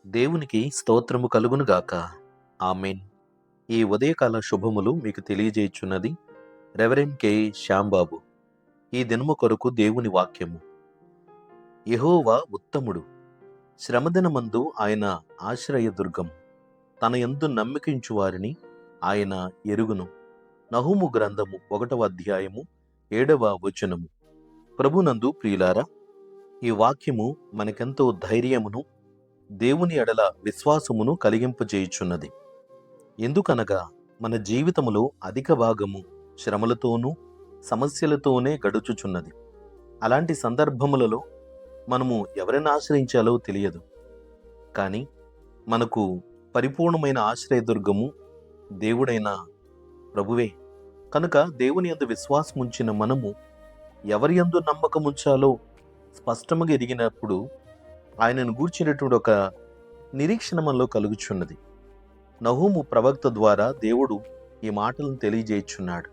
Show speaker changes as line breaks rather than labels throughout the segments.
దేవునికి స్తోత్రము కలుగునుగాక. ఆమేన్. ఈ ఉదయకాల శుభములు మీకు తెలియజేయుచున్నది రెవరెండ్ కె. శ్యాంబాబు. ఈ దినము కొరకు దేవుని వాక్యము. యెహోవా ఉత్తముడు, శ్రమదినమందు ఆయన ఆశ్రయదుర్గం. తన యందు నమ్మికించు వారిని ఆయన ఎరుగును. నహూము గ్రంథము 1వ అధ్యాయము 7వ వచనము. ప్రభునందు ప్రియులారా, ఈ వాక్యము మనకెంతో ధైర్యమును, దేవుని ఎడల విశ్వాసమును కలిగింపజేయుచున్నది. ఎందుకనగా మన జీవితములో అధిక భాగము శ్రమలతోనూ సమస్యలతోనే గడుచుచున్నది. అలాంటి సందర్భములలో మనము ఎవరిని ఆశ్రయించాలో తెలియదు. కానీ మనకు పరిపూర్ణమైన ఆశ్రయదుర్గము దేవుడైన ప్రభువే. కనుక దేవుని యందు విశ్వాసముంచిన మనము ఎవరి యందు నమ్మకముంచాలో స్పష్టముగా ఎరిగినప్పుడు ఆయనను గూర్చినటువంటి ఒక నిరీక్షణ మనలో కలుగుచున్నది. నహూము ప్రవక్త ద్వారా దేవుడు ఈ మాటలను తెలియజేయుచున్నాడు.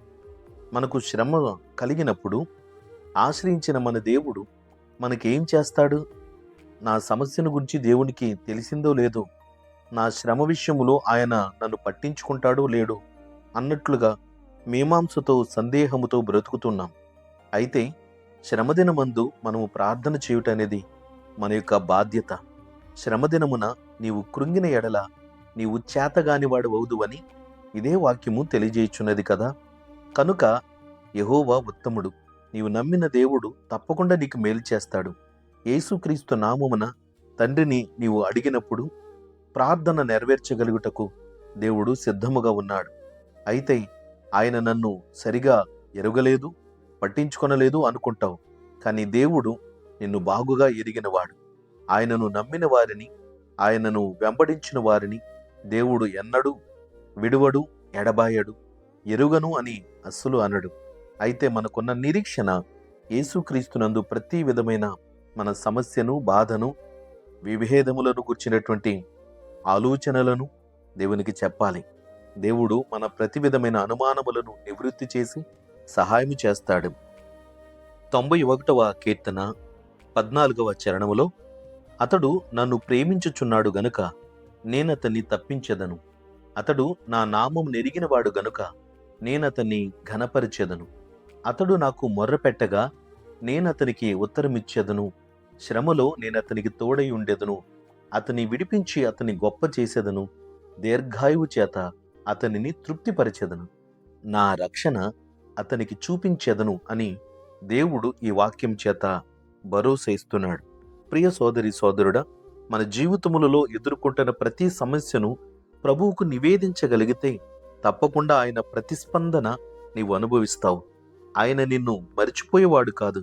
మనకు శ్రమ కలిగినప్పుడు ఆశ్రయించిన మన దేవుడు మనకేం చేస్తాడు? నా సమస్యను గురించి దేవునికి తెలిసిందో లేదో, నా శ్రమ విషయములో ఆయన నన్ను పట్టించుకుంటాడో లేడో అన్నట్లుగా మీమాంసతో సందేహముతో బ్రతుకుతున్నాం. అయితే శ్రమదినమందు మనము ప్రార్థన చేయుట అనేది మన యొక్క బాధ్యత. శ్రమదినమున నీవు కృంగిన ఎడల నీవు చేతగానివాడు అవుదువని ఇదే వాక్యము తెలియజేయుచున్నది కదా. కనుక యెహోవా ఉత్తముడు, నీవు నమ్మిన దేవుడు తప్పకుండా నీకు మేలు చేస్తాడు. యేసుక్రీస్తు నామమున తండ్రిని నీవు అడిగినప్పుడు ప్రార్థన నెరవేర్చగలుగుటకు దేవుడు సిద్ధముగా ఉన్నాడు. అయితే ఆయన నన్ను సరిగా ఎరుగలేదు, పట్టించుకొనలేదు అనుకుంటావు. కానీ దేవుడు నిన్ను బాగుగా ఎరిగినవాడు. ఆయనను నమ్మిన వారిని, ఆయనను వెంబడించిన వారిని దేవుడు ఎన్నడూ విడువడు, ఎడబాయడు, ఎరుగను అని అస్సలు అనడు. అయితే మనకున్న నిరీక్షణ యేసుక్రీస్తునందు ప్రతి విధమైన మన సమస్యను, బాధను, విభేదములను గుర్చినటువంటి ఆలోచనలను దేవునికి చెప్పాలి. దేవుడు మన ప్రతి విధమైన అనుమానములను నివృత్తి చేసి సహాయం చేస్తాడు. 91వ కీర్తన 14వ చరణములో, అతడు నన్ను ప్రేమించుచున్నాడు గనుక నేనతన్ని తప్పించెదను. అతడు నా నామం నెరిగినవాడు గనుక నేనతన్ని ఘనపరిచెదను. అతడు నాకు మొర్రపెట్టగా నేనతనికి ఉత్తరమిచ్చెదను. శ్రమలో నేనతనికి తోడై ఉండెదను. అతని విడిపించి అతని గొప్ప చేసెదను. దీర్ఘాయువు చేత అతనిని తృప్తిపరిచెదను. నా రక్షణ అతనికి చూపించెదను అని దేవుడు ఈ వాక్యం చేత భరోసా ఇస్తున్నాడు. ప్రియ సోదరి సోదరుడా, మన జీవితములలో ఎదుర్కొంటున్న ప్రతి సమస్యను ప్రభువుకు నివేదించగలిగితే తప్పకుండా ఆయన ప్రతిస్పందన నీవు అనుభవిస్తావు. ఆయన నిన్ను మరిచిపోయేవాడు కాదు,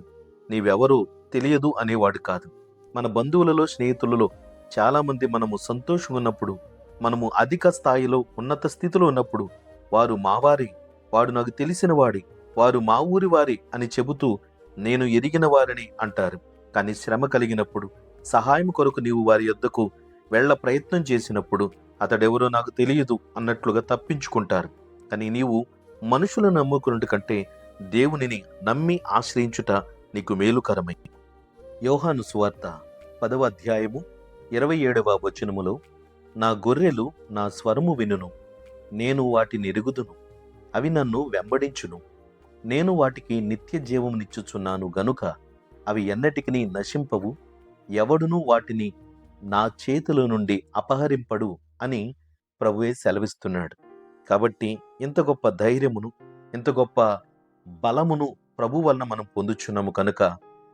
నీవెవరో తెలియదు అనేవాడు కాదు. మన బంధువులలో, స్నేహితులలో చాలామంది మనము సంతోషంగా ఉన్నప్పుడు, మనము అధిక స్థాయిలో ఉన్నత స్థితిలో ఉన్నప్పుడు వారు మావారి, వాడు నాకు తెలిసిన వాడి, వారు మా ఊరి వారి అని చెబుతూ నేను ఎరిగిన వారిని అంటారు. కానీ శ్రమ కలిగినప్పుడు, సహాయం కొరకు నీవు వారి యొద్దకు వెళ్ళ ప్రయత్నం చేసినప్పుడు అతడెవరో నాకు తెలియదు అన్నట్లుగా తప్పించుకుంటారు. కానీ నీవు మనుషులను నమ్ముకున్నట కంటే దేవునిని నమ్మి ఆశ్రయించుట నీకు మేలుకరమై. యోహాను సువార్త 10వ అధ్యాయము 27వ వచనములో, నా గొర్రెలు నా స్వరము వినును, నేను వాటిని ఎరుగుదును, అవి నన్ను వెంబడించును. నేను వాటికి నిత్య జీవమునిచ్చుచున్నాను గనుక అవి ఎన్నటికి నశింపవు, ఎవడునూ వాటిని నా చేతిలో నుండి అపహరింపడు అని ప్రభువే సెలవిస్తున్నాడు. కాబట్టి ఇంత గొప్ప ధైర్యమును, ఇంత గొప్ప బలమును ప్రభు వలన మనం పొందుచున్నాము. కనుక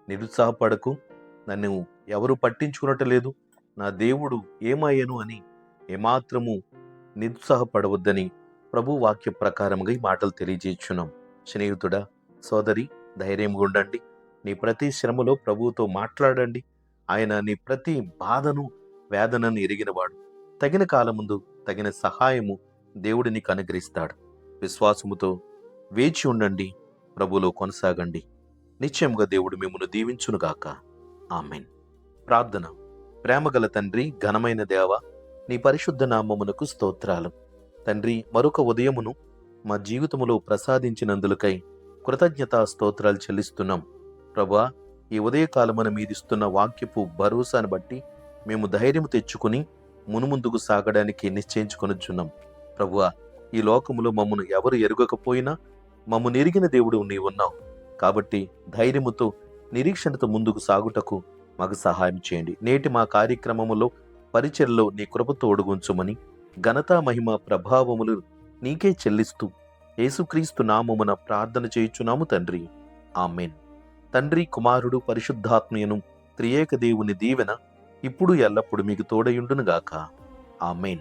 నిరుత్సాహపడకు. నన్ను ఎవరు పట్టించుకునట్లేదు, నా దేవుడు ఏమయ్యను అని ఏమాత్రము నిరుత్సాహపడవద్దని ప్రభు వాక్య ప్రకారముగా ఈ మాటలు తెలియజేస్తున్నాం. స్నేహితుడా, సోదరి, ధైర్యంగా ఉండండి. నీ ప్రతి శ్రమలో ప్రభువుతో మాట్లాడండి. ఆయన నీ ప్రతి బాధను, వేదనను ఎరిగినవాడు. తగిన కాలముందు తగిన సహాయము దేవుడు నీకు అనుగ్రహిస్తాడు. విశ్వాసముతో వేచి ఉండండి, ప్రభువులో కొనసాగండి. నిశ్చయముగా దేవుడు మిమ్మును దీవించునుగాక. ఆమేన్. ప్రార్థన. ప్రేమగల తండ్రి, ఘనమైన దేవ, నీ పరిశుద్ధ నామమునకు స్తోత్రాలు. తండ్రి, మరొక ఉదయమును మా జీవితములో ప్రసాదించినందులకై కృతజ్ఞతా స్తోత్రాలు చెల్లిస్తున్నాం. ప్రభువా, ఈ ఉదయకాలమున మీరిస్తున్న వాక్యపు భరోసాను బట్టి మేము ధైర్యం తెచ్చుకుని మునుముందుకు సాగడానికి నిశ్చయించుకొనుచున్నాం. ప్రభువా, ఈ లోకములో మమ్మను ఎవరు ఎరుగకపోయినా మమ్ము నెరిగిన దేవుడు నీవున్నావు. కాబట్టి ధైర్యముతో నిరీక్షణతో ముందుకు సాగుటకు మాకు సహాయం చేయండి. నేటి మా కార్యక్రమములో పరిచర్లో నీ కృప తోడుగుంచుమని ఘనత మహిమ ప్రభావములు నీకే చెల్లిస్తూ యేసుక్రీస్తు నామమున ప్రార్థన చేయుచున్నాము తండ్రి. ఆమేన్. తండ్రి, కుమారుడు, పరిశుద్ధాత్మయను త్రియేక దేవుని దీవెన ఇప్పుడు ఎల్లప్పుడు మీకు తోడయుండునుగాక. ఆమేన్.